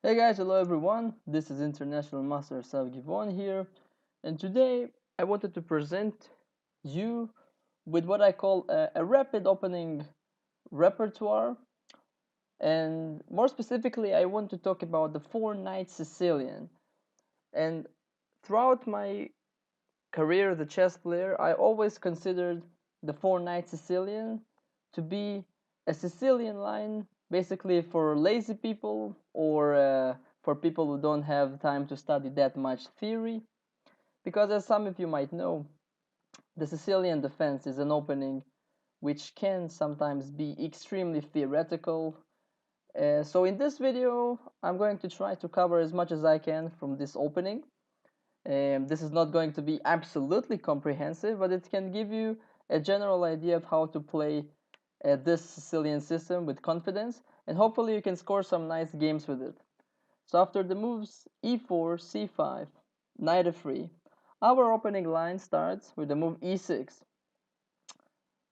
Hey guys, hello everyone. This is International Master Savgivon here, and today I wanted to present you with what I call a rapid opening repertoire, and more specifically, I want to talk about the four knights Sicilian. And throughout my career as a chess player, I always considered the four knights Sicilian to be a Sicilian line, basically for lazy people or for people who don't have time to study that much theory. Because as some of you might know, the Sicilian defense is an opening which can sometimes be extremely theoretical. So in this video, I'm going to try to cover as much as I can from this opening. This is not going to be absolutely comprehensive, but it can give you a general idea of how to play this Sicilian system with confidence, and hopefully you can score some nice games with it. So after the moves e4, c5, knight f3, our opening line starts with the move e6.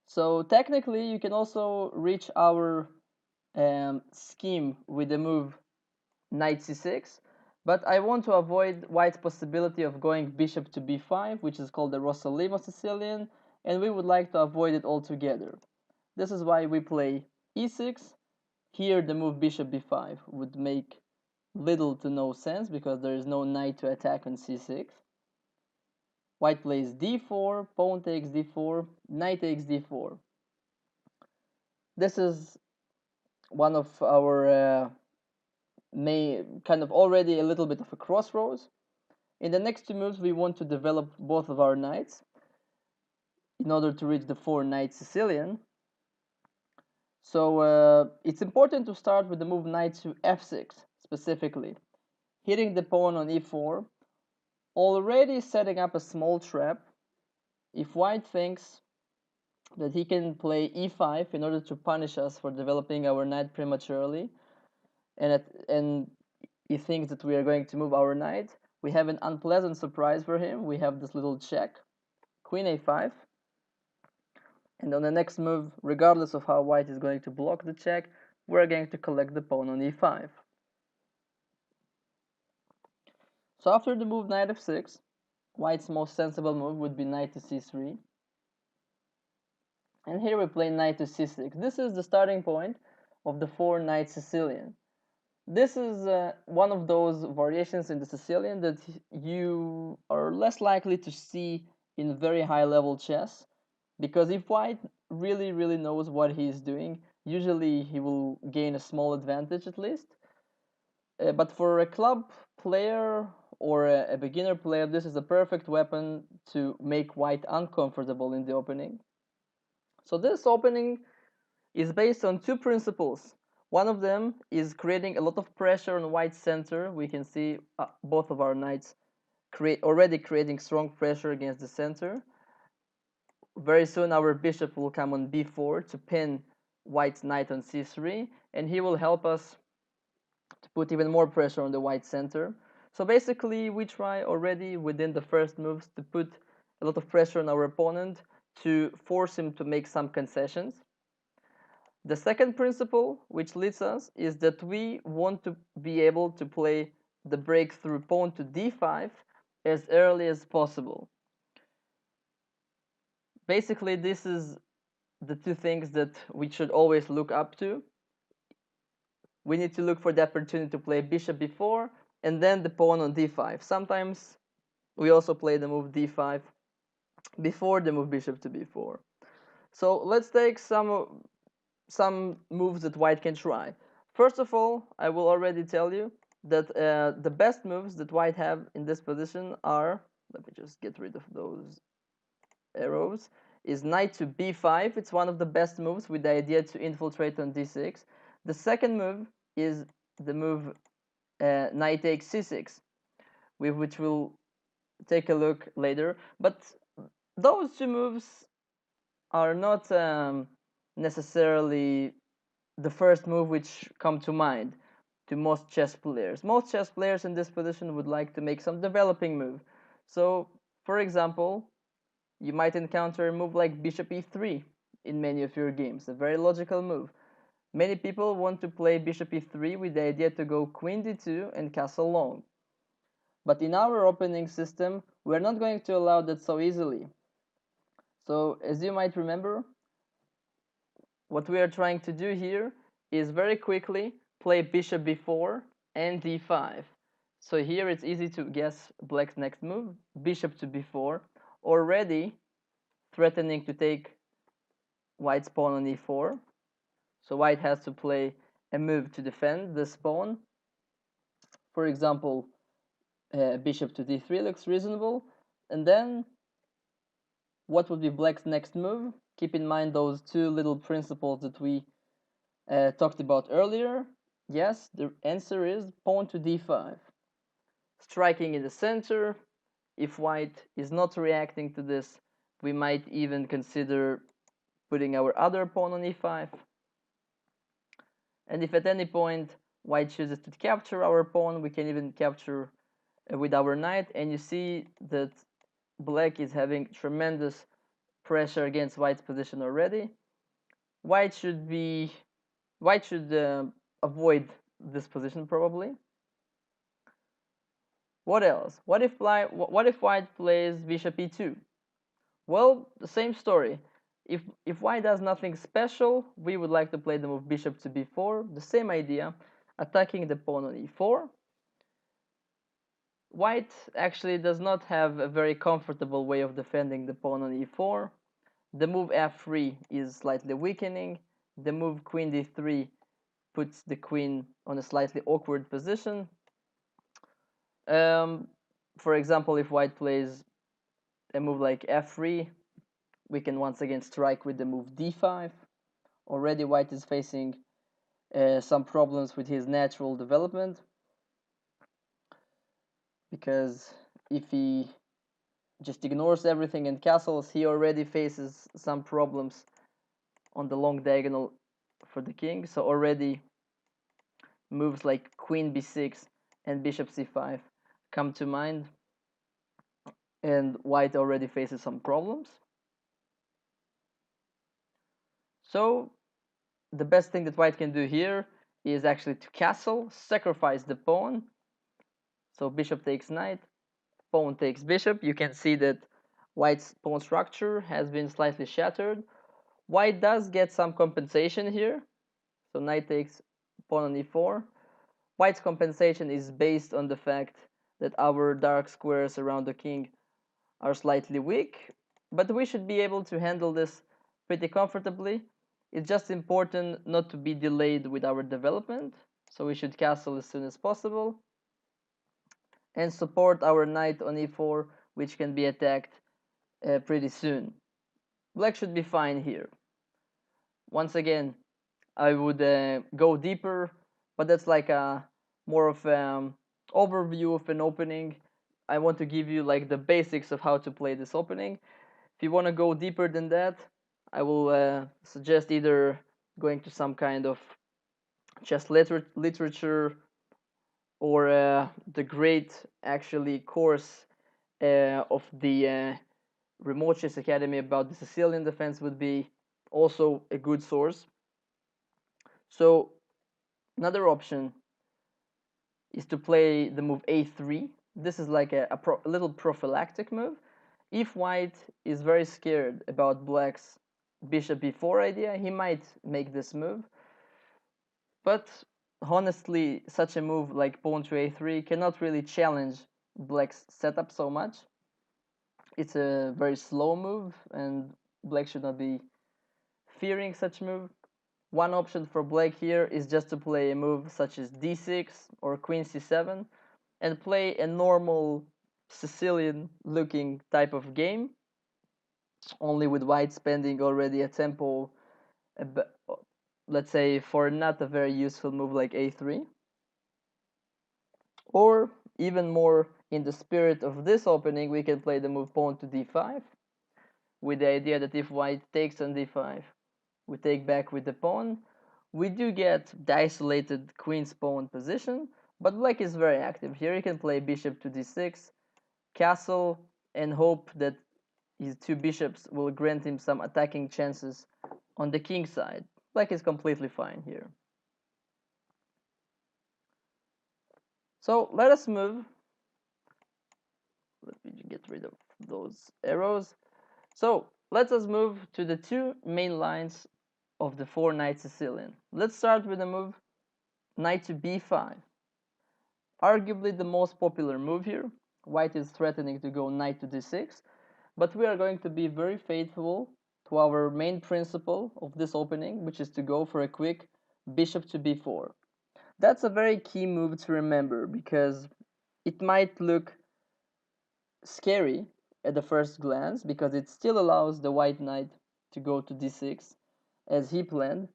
So technically you can also reach our scheme with the move knight c6, but I want to avoid white's possibility of going bishop to b5, which is called the Rosalimo Sicilian, and we would like to avoid it altogether. This is why we play e6. Here the move bishop b5 would make little to no sense because there is no knight to attack on c6. White plays d4, pawn takes d4, knight takes d4. This is one of our may kind of already a little bit of a crossroads. In the next two moves, we want to develop both of our knights in order to reach the four knights Sicilian. So it's important to start with the move knight to f6 specifically, hitting the pawn on e4, already setting up a small trap. If white thinks that he can play e5 in order to punish us for developing our knight prematurely, and he thinks that we are going to move our knight, we have an unpleasant surprise for him. We have this little check, queen a5, and on the next move, regardless of how white is going to block the check, we're going to collect the pawn on e5. So after the move knight f6, white's most sensible move would be knight to c3, and here we play knight to c6. This is the starting point of the four knights Sicilian. This is one of those variations in the Sicilian that you are less likely to see in very high level chess, because if white really knows what he's doing, usually he will gain a small advantage at least. But for a club player or a beginner player, this is a perfect weapon to make white uncomfortable in the opening. So this opening is based on two principles. One of them is creating a lot of pressure on white's center. We can see both of our knights already creating strong pressure against the center. Very soon our bishop will come on b4 to pin white's knight on c3, and he will help us to put even more pressure on the white center. So basically we try already within the first moves to put a lot of pressure on our opponent to force him to make some concessions. The second principle which leads us is that we want to be able to play the breakthrough pawn to d5 as early as possible. Basically, this is the two things that we should always look up to. We need to look for the opportunity to play bishop b4 and then the pawn on d5. Sometimes we also play the move d5 before the move bishop to b4. So let's take some moves that white can try. First of all, I will already tell you that the best moves that white have in this position are, let me just get rid of those arrows, is knight to b5. It's one of the best moves with the idea to infiltrate on d6. The second move is the move knight takes c6, with which we'll take a look later. But those two moves are not necessarily the first move which come to mind to most chess players. Most chess players in this position would like to make some developing move. So, for example, you might encounter a move like bishop e3 in many of your games, a very logical move. Many people want to play bishop e3 with the idea to go queen d2 and castle long. But in our opening system, we're not going to allow that so easily. So as you might remember, what we are trying to do here is very quickly play bishop b4 and d5. So here it's easy to guess black's next move, bishop to b4, already threatening to take white's pawn on e4. So white has to play a move to defend this pawn. For example, bishop to d3 looks reasonable. And then what would be black's next move? Keep in mind those two little principles that we talked about earlier. Yes, the answer is pawn to d5. Striking in the center. If white is not reacting to this, we might even consider putting our other pawn on e5. And if at any point white chooses to capture our pawn, we can even capture with our knight. And you see that black is having tremendous pressure against white's position already. White should avoid this position probably. What else? What if white plays bishop e2? Well, the same story. If white does nothing special, we would like to play the move bishop to b4. The same idea, attacking the pawn on e4. White actually does not have a very comfortable way of defending the pawn on e4. The move f3 is slightly weakening. The move queen d3 puts the queen on a slightly awkward position. For example, if white plays a move like f3, we can once again strike with the move d5. Already white is facing some problems with his natural development, because if he just ignores everything and castles, he already faces some problems on the long diagonal for the king. So already moves like queen b6 and bishop c5 come to mind, and white already faces some problems. So the best thing that white can do here is actually to castle, sacrifice the pawn. So bishop takes knight, pawn takes bishop. You can see that white's pawn structure has been slightly shattered. White does get some compensation here. So knight takes pawn on e4. White's compensation is based on the fact that our dark squares around the king are slightly weak, but we should be able to handle this pretty comfortably. It's just important not to be delayed with our development, so we should castle as soon as possible and support our knight on e4, which can be attacked pretty soon. Black should be fine here. Once again, I would go deeper, but that's like a more of an overview of an opening. I want to give you like the basics of how to play this opening. If you want to go deeper than that, I will suggest either going to some kind of chess literature or the great actually course of the Remote Chess Academy about the Sicilian defense would be also a good source. So another option is to play the move a3. This is like a little prophylactic move. If white is very scared about black's bishop b4 idea, he might make this move. But honestly, such a move like pawn to a3 cannot really challenge black's setup so much. It's a very slow move, and black should not be fearing such move. One option for black here is just to play a move such as d6 or queen c7 and play a normal Sicilian looking type of game, only with white spending already a tempo, let's say, for not a very useful move like a3. Or even more in the spirit of this opening, we can play the move pawn to d5 with the idea that if white takes on d5, we take back with the pawn. We do get the isolated queen's pawn position, but black is very active. Here he can play bishop to d6, castle, and hope that his two bishops will grant him some attacking chances on the king side. Black is completely fine here. So let us move. Let me get rid of those arrows. So let us move to the two main lines of the 4-knight Sicilian. Let's start with the move knight to b5. Arguably the most popular move here. White is threatening to go knight to d6, but we are going to be very faithful to our main principle of this opening, which is to go for a quick bishop to b4. That's a very key move to remember because it might look scary at the first glance because it still allows the white knight to go to d6 as he planned.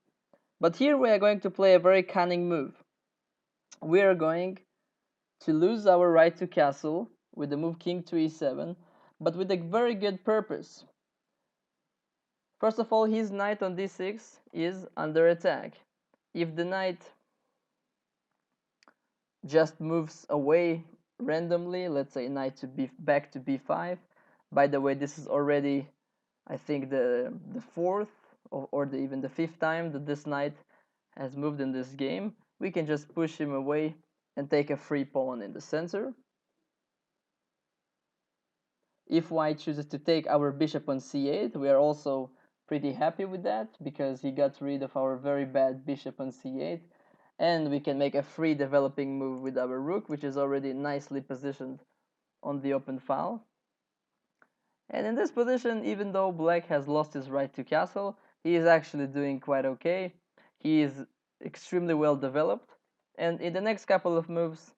But here we are going to play a very cunning move. We are going to lose our right to castle with the move king to e7, but with a very good purpose. First of all, his knight on d6 is under attack. If the knight just moves away randomly, let's say knight to back to b5. By the way, this is already, I think, the fourth or even the fifth time that this knight has moved in this game. We can just push him away and take a free pawn in the center. If white chooses to take our bishop on c8, we are also pretty happy with that because he got rid of our very bad bishop on c8, and we can make a free developing move with our rook, which is already nicely positioned on the open file. And in this position, even though black has lost his right to castle, he is actually doing quite okay. He is extremely well developed, and in the next couple of moves,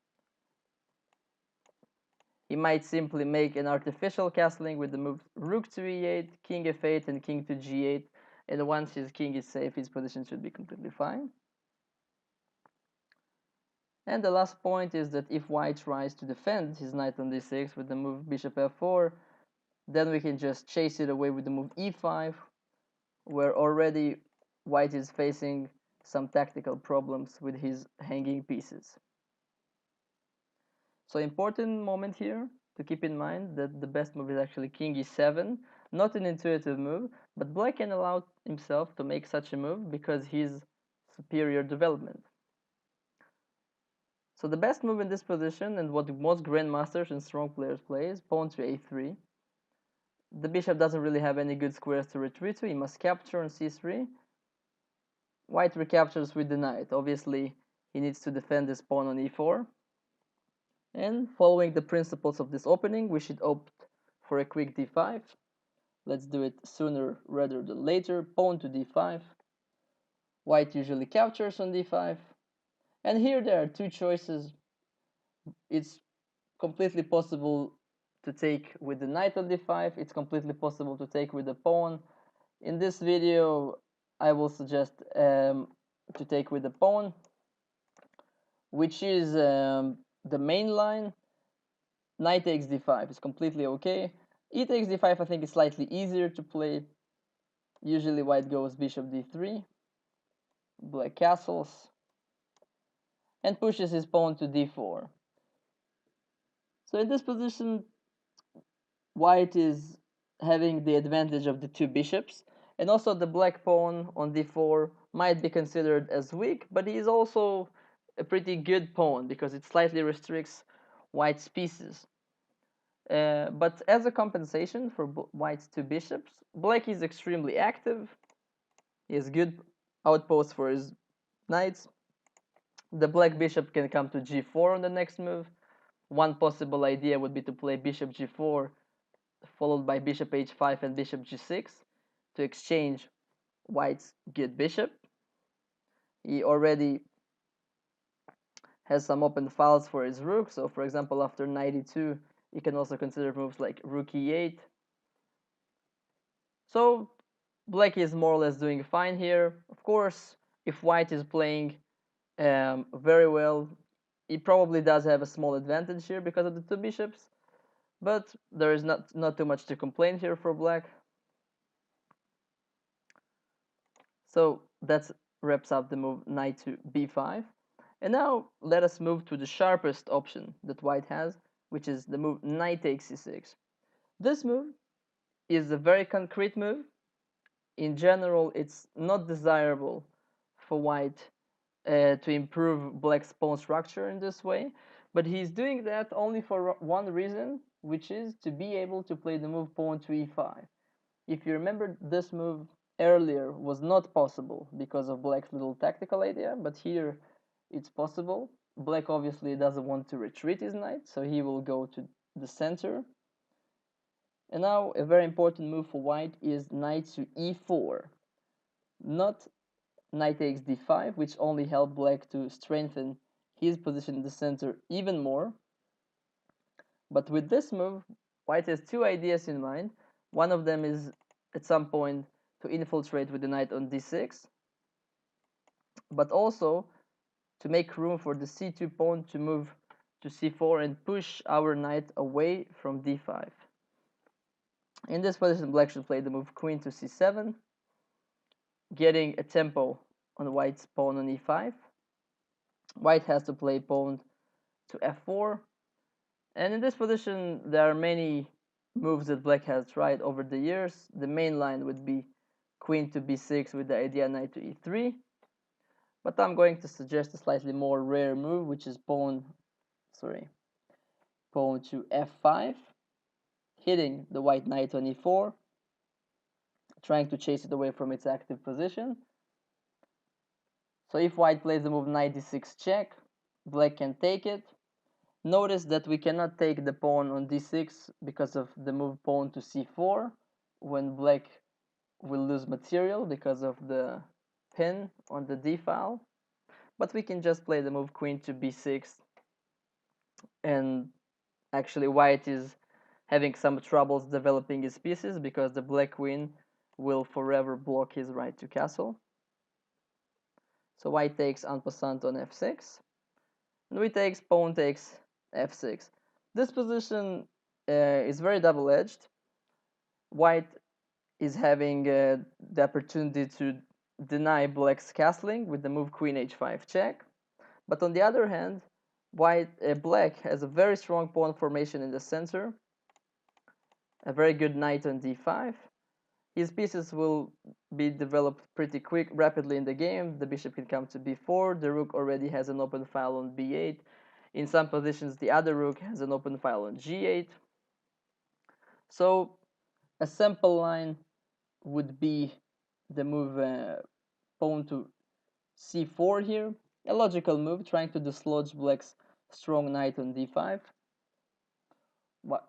he might simply make an artificial castling with the move rook to e8, king f8, and king to g8, and once his king is safe, his position should be completely fine. And the last point is that if white tries to defend his knight on d6 with the move bishop f4, then we can just chase it away with the move e5, where already white is facing some tactical problems with his hanging pieces. So important moment here to keep in mind that the best move is actually king e7, not an intuitive move, but black can allow himself to make such a move because he's superior development. So the best move in this position, and what most grandmasters and strong players play, is pawn to a3. The bishop doesn't really have any good squares to retreat to, he must capture on c3. White recaptures with the knight. Obviously, he needs to defend this pawn on e4. And following the principles of this opening, we should opt for a quick d5. Let's do it sooner rather than later. Pawn to d5. White usually captures on d5. And here there are two choices. It's completely possible to take with the knight on d5. It's completely possible to take with the pawn. In this video, I will suggest to take with the pawn, which is the main line. Knight takes d5 is completely okay. E takes d5 I think is slightly easier to play. Usually white goes bishop d3, black castles, and pushes his pawn to d4. So in this position, white is having the advantage of the two bishops, and also the black pawn on d4 might be considered as weak, but he is also a pretty good pawn because it slightly restricts white's pieces. But as a compensation for white's two bishops, black is extremely active. He has good outposts for his knights. The black bishop can come to g4 on the next move. One possible idea would be to play bishop g4 followed by bishop h5 and bishop g6 to exchange white's good bishop. He already has some open files for his rook, so for example after knight e2 you can also consider moves like rook e8. So black is more or less doing fine here. Of course, if white is playing very well, he probably does have a small advantage here because of the two bishops, but there is not too much to complain here for black. So that wraps up the move knight to b5. And now let us move to the sharpest option that white has, which is the move knight takes c6. This move is a very concrete move. In general, it's not desirable for white to improve black's pawn structure in this way, but he's doing that only for one reason, which is to be able to play the move pawn to e5. If you remember, this move earlier was not possible because of black's little tactical idea, but here it's possible. Black obviously doesn't want to retreat his knight, so he will go to the center. And now a very important move for white is knight to e4. Not knight takes d5, which only helped black to strengthen his position in the center even more. But with this move, white has two ideas in mind. One of them is at some point to infiltrate with the knight on d6, but also to make room for the c2 pawn to move to c4 and push our knight away from d5. In this position, black should play the move queen to c7, getting a tempo on white's pawn on e5. White has to play pawn to f4, and in this position there are many moves that black has tried over the years. The main line would be queen to b6 with the idea knight to e3, but I'm going to suggest a slightly more rare move, which is pawn to f5, hitting the white knight on e4, trying to chase it away from its active position. So if white plays the move knight d6 check, black can take it. Notice that we cannot take the pawn on d6 because of the move pawn to c4, when black will lose material because of the pin on the d file. But we can just play the move queen to b6, and actually white is having some troubles developing his pieces because the black queen will forever block his right to castle. So white takes en passant on f6, and we takes pawn takes f6. This position is very double-edged. White is having the opportunity to deny black's castling with the move queen h5 check, but on the other hand, black has a very strong pawn formation in the center, a very good knight on d5. His pieces will be developed pretty rapidly in the game. The bishop can come to b4, the rook already has an open file on b8. In some positions, the other rook has an open file on g8. So a sample line would be the move pawn to c4 here. A logical move, trying to dislodge black's strong knight on d5.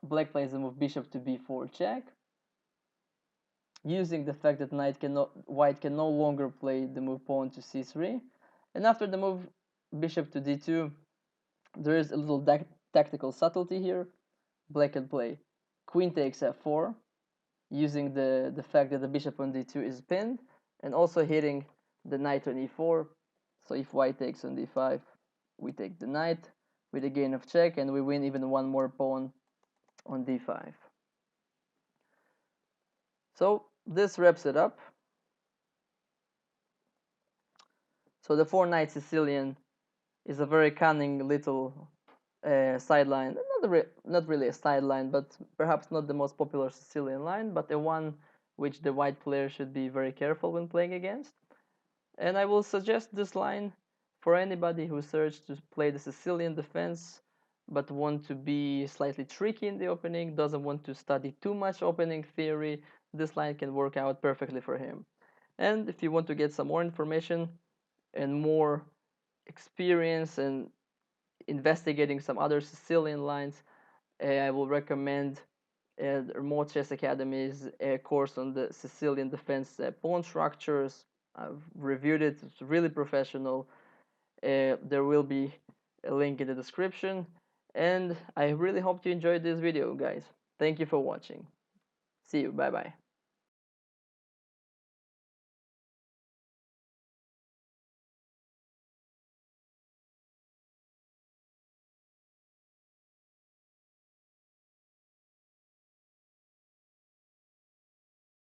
Black plays the move bishop to b4 check, using the fact that white can no longer play the move pawn to c3. And after the move bishop to d2, there is a little tactical subtlety here. Black can play queen takes f4, using the fact that the bishop on d2 is pinned, and also hitting the knight on e4. So if white takes on d5, we take the knight with a gain of check, and we win even one more pawn on d5. So this wraps it up. So the 4-knight Sicilian is a very cunning little sideline. Not really a sideline, but perhaps not the most popular Sicilian line, but the one which the white player should be very careful when playing against. And I will suggest this line for anybody who searches to play the Sicilian defense but want to be slightly tricky in the opening, doesn't want to study too much opening theory. This line can work out perfectly for him. And if you want to get some more information and more experience and investigating some other Sicilian lines, I will recommend Remote Chess Academy's course on the Sicilian defense pawn structures. I've reviewed it, it's really professional. There will be a link in the description, and I really hope you enjoyed this video, guys. Thank you for watching. See you, bye bye.